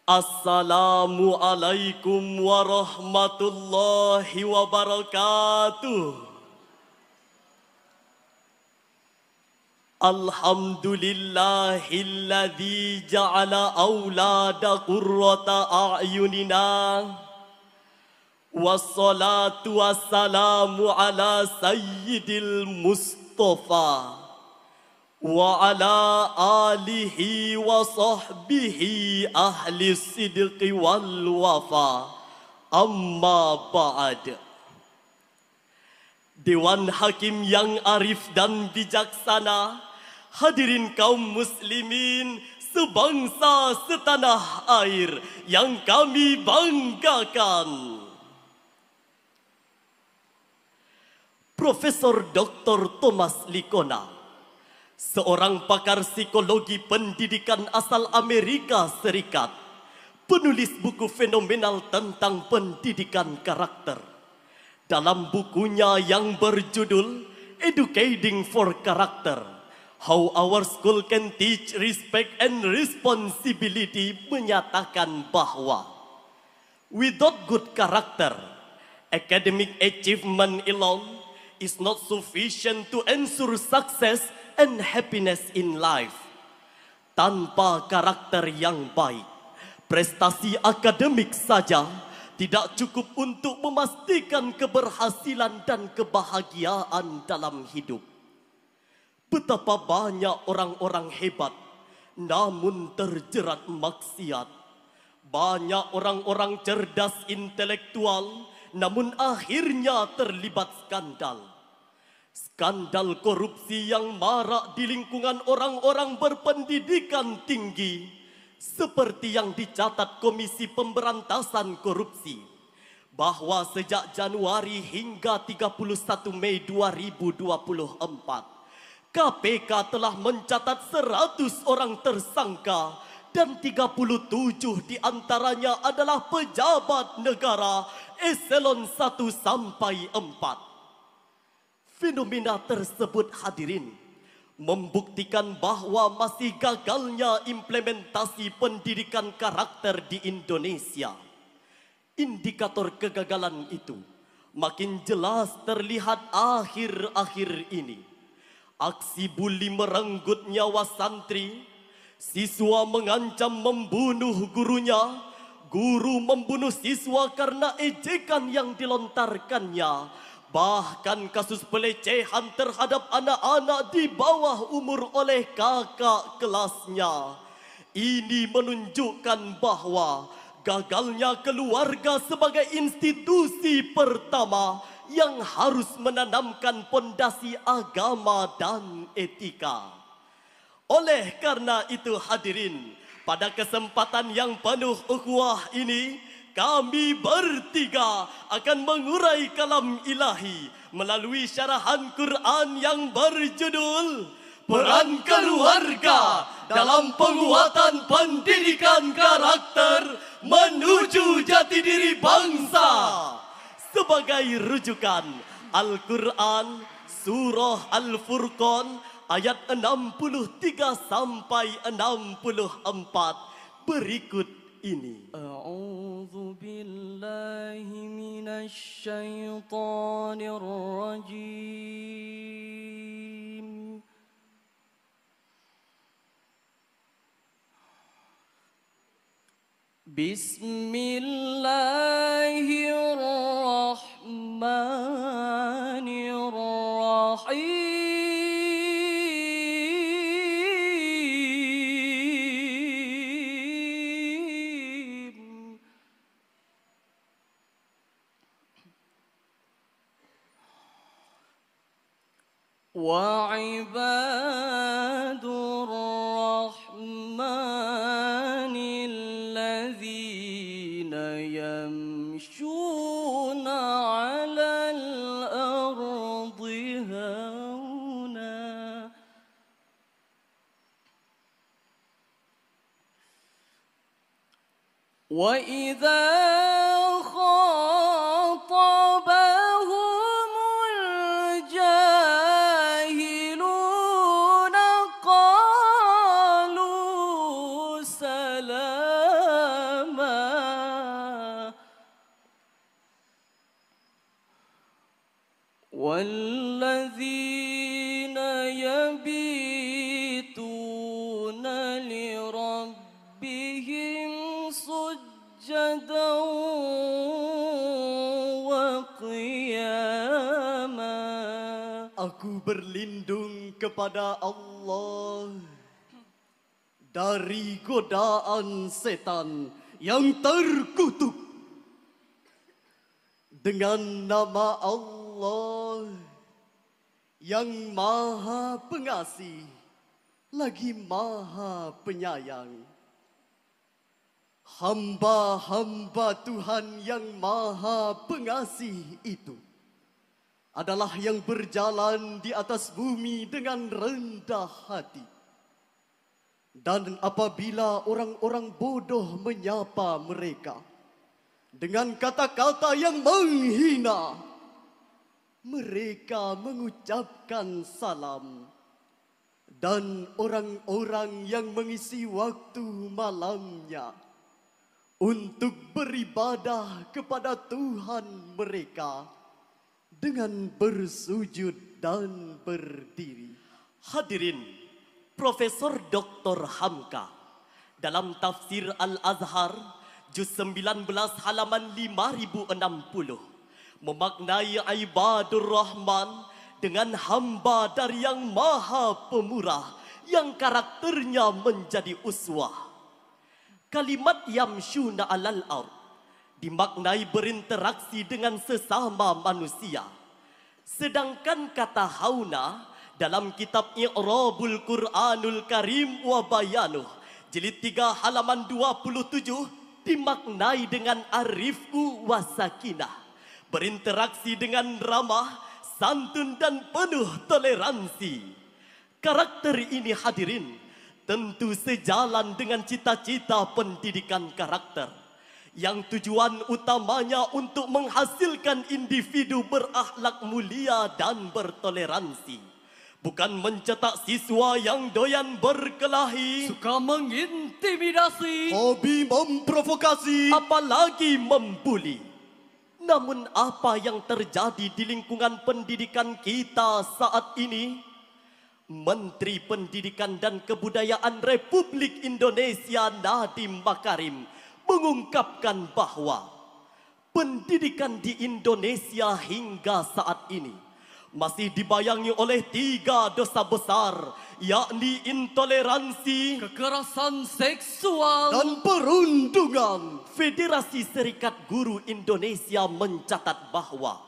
Assalamualaikum warahmatullahi wabarakatuh. Alhamdulillahilladzi ja'ala aulada qurrata a'yunina. Wassalatu wassalamu ala sayyidil Mustafa wa ala alihi wa sahbihi ahli sidqi wal wafa. Amma ba'd. Dewan Hakim yang arif dan bijaksana, hadirin kaum muslimin sebangsa setanah air yang kami banggakan. Profesor Dr. Thomas Likona, seorang pakar psikologi pendidikan asal Amerika Serikat, penulis buku fenomenal tentang pendidikan karakter. Dalam bukunya yang berjudul Educating for Character, How Our School Can Teach Respect and Responsibility, menyatakan bahwa without good character, academic achievement alone is not sufficient to ensure success and happiness in life. Tanpa karakter yang baik, prestasi akademik saja tidak cukup untuk memastikan keberhasilan dan kebahagiaan dalam hidup. Betapa banyak orang-orang hebat namun terjerat maksiat. Banyak orang-orang cerdas intelektual namun akhirnya terlibat skandal. Skandal korupsi yang marak di lingkungan orang-orang berpendidikan tinggi, seperti yang dicatat Komisi Pemberantasan Korupsi, bahwa sejak Januari hingga 31 Mei 2024, KPK telah mencatat 100 orang tersangka dan 37 diantaranya adalah pejabat negara eselon 1 sampai 4. Fenomena tersebut, hadirin, membuktikan bahwa masih gagalnya implementasi pendidikan karakter di Indonesia. Indikator kegagalan itu makin jelas terlihat akhir-akhir ini. Aksi buli merenggut nyawa santri, siswa mengancam membunuh gurunya, guru membunuh siswa karena ejekan yang dilontarkannya, bahkan kasus pelecehan terhadap anak-anak di bawah umur oleh kakak kelasnya. Ini menunjukkan bahwa gagalnya keluarga sebagai institusi pertama yang harus menanamkan pondasi agama dan etika. Oleh karena itu, hadirin, pada kesempatan yang penuh ukhuwah ini, kami bertiga akan mengurai kalam ilahi melalui syarahan Quran yang berjudul Peran Keluarga dalam Penguatan Pendidikan Karakter Menuju Jati Diri Bangsa. Sebagai rujukan, Al-Quran Surah Al-Furqan ayat 63 sampai 64 berikut ini. A'udzu billahi minasy syaithanir rajim. Bismillahirrahmanirrahim. وعباد الرحمن الذين يمشون على الأرض هونا وإذا خاطبهم الجاهلون قالوا سلاما سجدا وقياما. Aku berlindung kepada Allah dari godaan setan yang terkutuk. Dengan nama Allah yang Maha Pengasih lagi Maha Penyayang. Hamba-hamba Tuhan yang Maha Pengasih itu adalah yang berjalan di atas bumi dengan rendah hati. Dan apabila orang-orang bodoh menyapa mereka dengan kata-kata yang menghina, mereka mengucapkan salam. Dan orang-orang yang mengisi waktu malamnya untuk beribadah kepada Tuhan mereka dengan bersujud dan berdiri. Hadirin, Profesor Dr. Hamka dalam tafsir Al-Azhar juz 19 halaman 5060 memaknai ibadur Rahman dengan hamba dari yang Maha Pemurah yang karakternya menjadi uswah. Kalimat yamshuna alal ard dimaknai berinteraksi dengan sesama manusia. Sedangkan kata hauna dalam kitab I'rabul Quranul Karim wa Bayanuh jilid 3 halaman 27 dimaknai dengan arifku wa sakinah, berinteraksi dengan ramah, santun dan penuh toleransi. Karakter ini hadirin tentu sejalan dengan cita-cita pendidikan karakter yang tujuan utamanya untuk menghasilkan individu berakhlak mulia dan bertoleransi. Bukan mencetak siswa yang doyan berkelahi, suka mengintimidasi, hobi memprovokasi, apalagi membuli. Namun apa yang terjadi di lingkungan pendidikan kita saat ini? Menteri Pendidikan dan Kebudayaan Republik Indonesia Nadiem Makarim mengungkapkan bahwa pendidikan di Indonesia hingga saat ini masih dibayangi oleh 3 dosa besar, yakni intoleransi, kekerasan seksual, dan perundungan. Federasi Serikat Guru Indonesia mencatat bahwa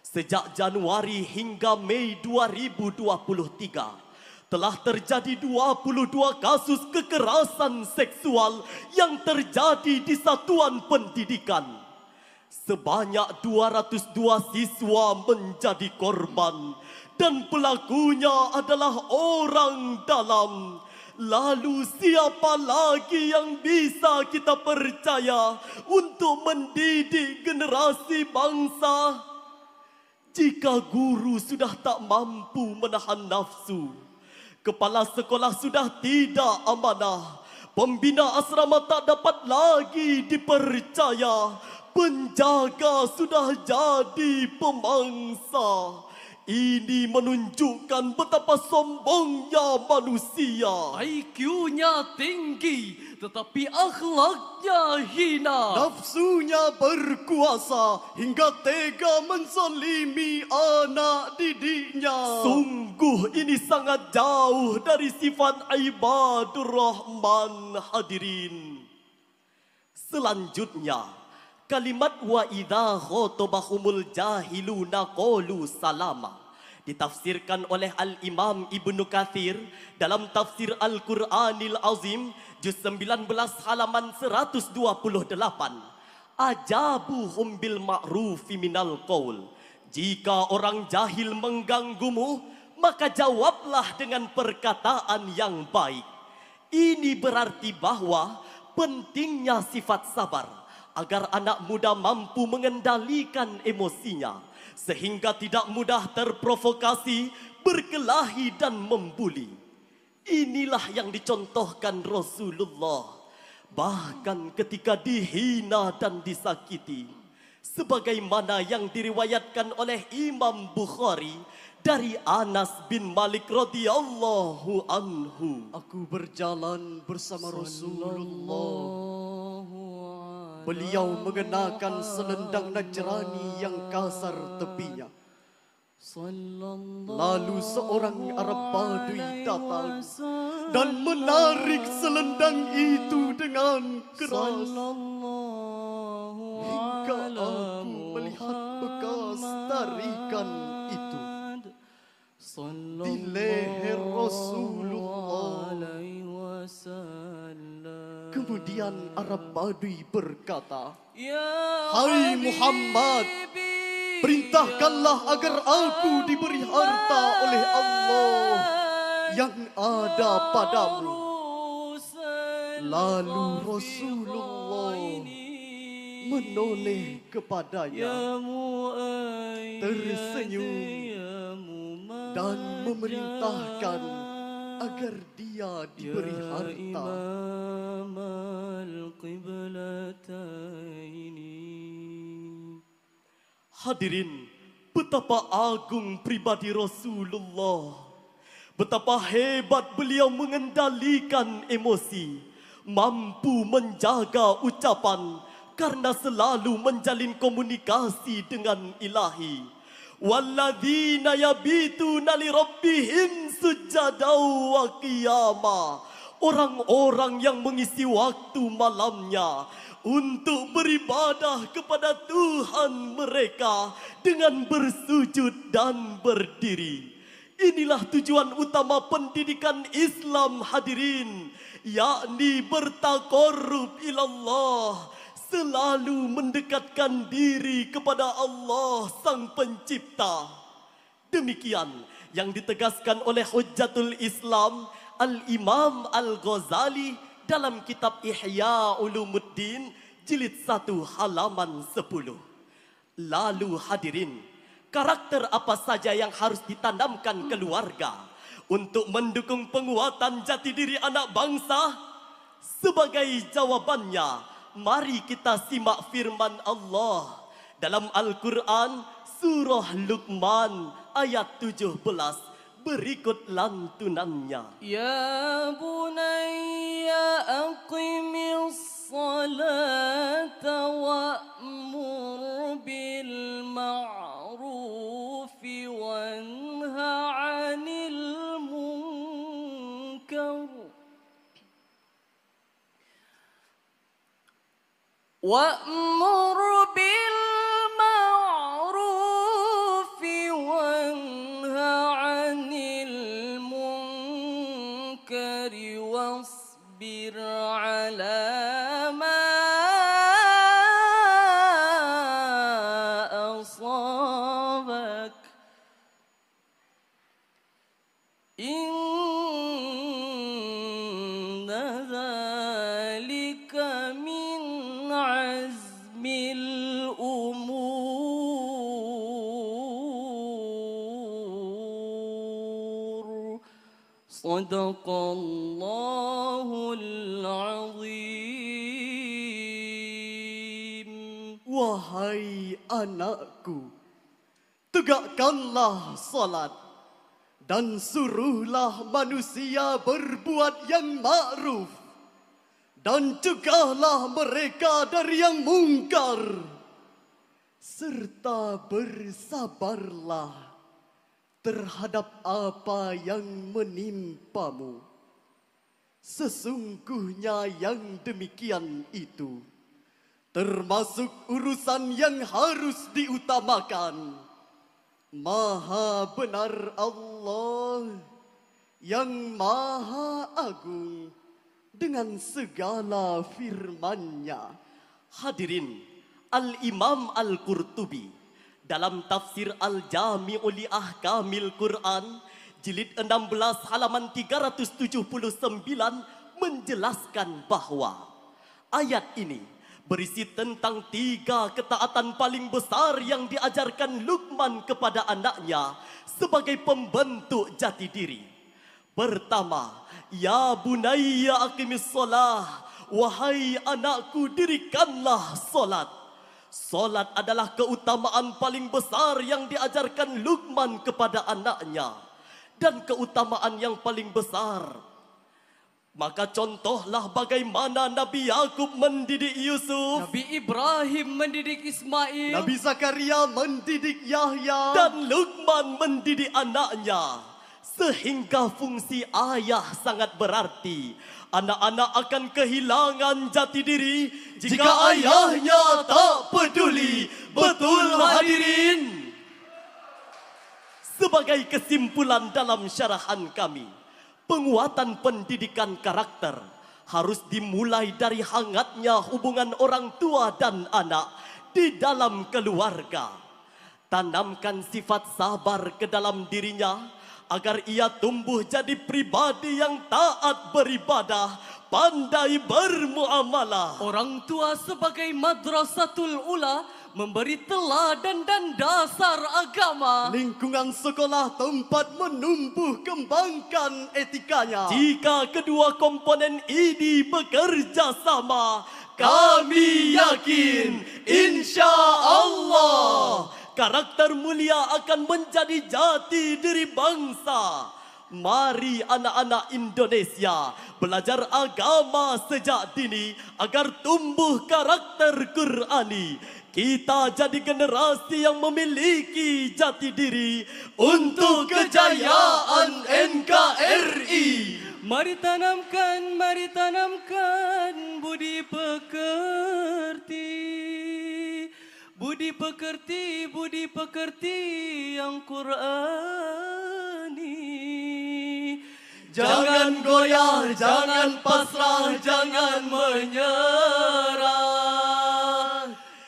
sejak Januari hingga Mei 2023 telah terjadi 22 kasus kekerasan seksual yang terjadi di satuan pendidikan. Sebanyak 202 siswa menjadi korban dan pelakunya adalah orang dalam. Lalu siapa lagi yang bisa kita percaya untuk mendidik generasi bangsa? Jika guru sudah tak mampu menahan nafsu, kepala sekolah sudah tidak amanah, pembina asrama tak dapat lagi dipercaya, penjaga sudah jadi pemangsa. Ini menunjukkan betapa sombongnya manusia. IQ-nya tinggi, tetapi akhlaknya hina. Nafsunya berkuasa hingga tega menzalimi anak didiknya. Sungguh ini sangat jauh dari sifat ibadur Rahman, hadirin. Selanjutnya, kalimat wa idza khotabahumul jahiluna qalu salama ditafsirkan oleh Al-Imam Ibnu Katsir dalam tafsir Al-Quranil Azim juz 19 halaman 128. Ajabuhum bil ma'rufi minal qaul. Jika orang jahil mengganggumu, maka jawablah dengan perkataan yang baik. Ini berarti bahwa pentingnya sifat sabar agar anak muda mampu mengendalikan emosinya sehingga tidak mudah terprovokasi, berkelahi dan membuli. Inilah yang dicontohkan Rasulullah bahkan ketika dihina dan disakiti, sebagaimana yang diriwayatkan oleh Imam Bukhari dari Anas bin Malik radhiyallahu anhu. Aku berjalan bersama Rasulullah Beliau mengenakan selendang Najrani yang kasar tepinya. Lalu seorang Arab Badui datang dan menarik selendang itu dengan keras. Hingga aku melihat bekas tarikan itu di leher Rasulullah. Kemudian Arab Badui berkata, "Hai Muhammad, perintahkanlah agar aku diberi harta oleh Allah yang ada padamu." Lalu Rasulullah menoleh kepadanya, tersenyum dan memerintahkan agar dia diberi harta. Hadirin, betapa agung pribadi Rasulullah. Betapa hebat beliau mengendalikan emosi, mampu menjaga ucapan karena selalu menjalin komunikasi dengan ilahi. Walladzina yabituna li rabbihim sujadaw wa qiyama. Orang-orang yang mengisi waktu malamnya untuk beribadah kepada Tuhan mereka dengan bersujud dan berdiri. Inilah tujuan utama pendidikan Islam, hadirin, yakni bertaqarrub ilallah, selalu mendekatkan diri kepada Allah Sang Pencipta. Demikian yang ditegaskan oleh Hujjatul Islam Al-Imam Al-Ghazali dalam kitab Ihya Ulumuddin jilid 1 halaman 10. Lalu hadirin, karakter apa saja yang harus ditanamkan keluarga untuk mendukung penguatan jati diri anak bangsa? Sebagai jawabannya, mari kita simak firman Allah dalam Al-Quran surah Luqman ayat 17 berikut lantunannya. Ya bunayya aqimis salata wa'mur bil ma'rufi wanha 'anil munkar. وأمر بالمعروف وانه عن المنكر واصبر على ما أصابك إن ذلك من عزم الأمور. صدق الله العظيم. Wahai anakku, tegakkanlah salat dan suruhlah manusia berbuat yang ma'ruf dan cegahlah mereka dari yang mungkar, serta bersabarlah terhadap apa yang menimpamu. Sesungguhnya yang demikian itu termasuk urusan yang harus diutamakan. Maha benar Allah yang maha agung dengan segala firman-Nya. Hadirin, Al-Imam Al-Qurtubi dalam tafsir Al-Jami'u li Ahkamil Quran jilid 16 halaman 379 menjelaskan bahwa ayat ini berisi tentang 3 ketaatan paling besar yang diajarkan Luqman kepada anaknya sebagai pembentuk jati diri. Pertama, ya bunayya aqimis shalah, wahai anakku dirikanlah solat. Solat adalah keutamaan paling besar yang diajarkan Luqman kepada anaknya. Dan keutamaan yang paling besar Maka contohlah bagaimana Nabi Yakub mendidik Yusuf Nabi Ibrahim mendidik Ismail, Nabi Zakaria mendidik Yahya, dan Luqman mendidik anaknya. Sehingga fungsi ayah sangat berarti. Anak-anak akan kehilangan jati diri jika ayahnya tak peduli. Betul hadirin? Sebagai kesimpulan dalam syarahan kami, penguatan pendidikan karakter harus dimulai dari hangatnya hubungan orang tua dan anak di dalam keluarga. Tanamkan sifat sabar ke dalam dirinya agar ia tumbuh jadi pribadi yang taat beribadah, pandai bermuamalah. orang tua sebagai madrasatul ula memberi teladan dan dasar agama. lingkungan sekolah tempat menumbuh kembangkan etikanya. Jika kedua komponen ini bekerja sama, kami yakin insya Allah karakter mulia akan menjadi jati diri bangsa. Mari anak-anak Indonesia belajar agama sejak dini agar tumbuh karakter Qurani. Kita jadi generasi yang memiliki jati diri untuk kejayaan NKRI. Mari tanamkan budi pekerti. Budi pekerti yang Qurani. Jangan goyah, jangan pasrah, jangan menyerah.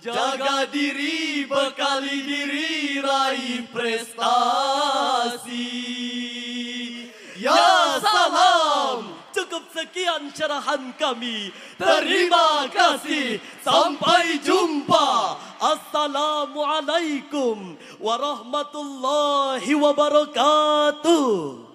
Jaga diri, bekali diri, raih prestasi. Ya salam. Cukup sekian syarahan kami. Terima kasih. Sampai jumpa. Assalamualaikum warahmatullahi wabarakatuh.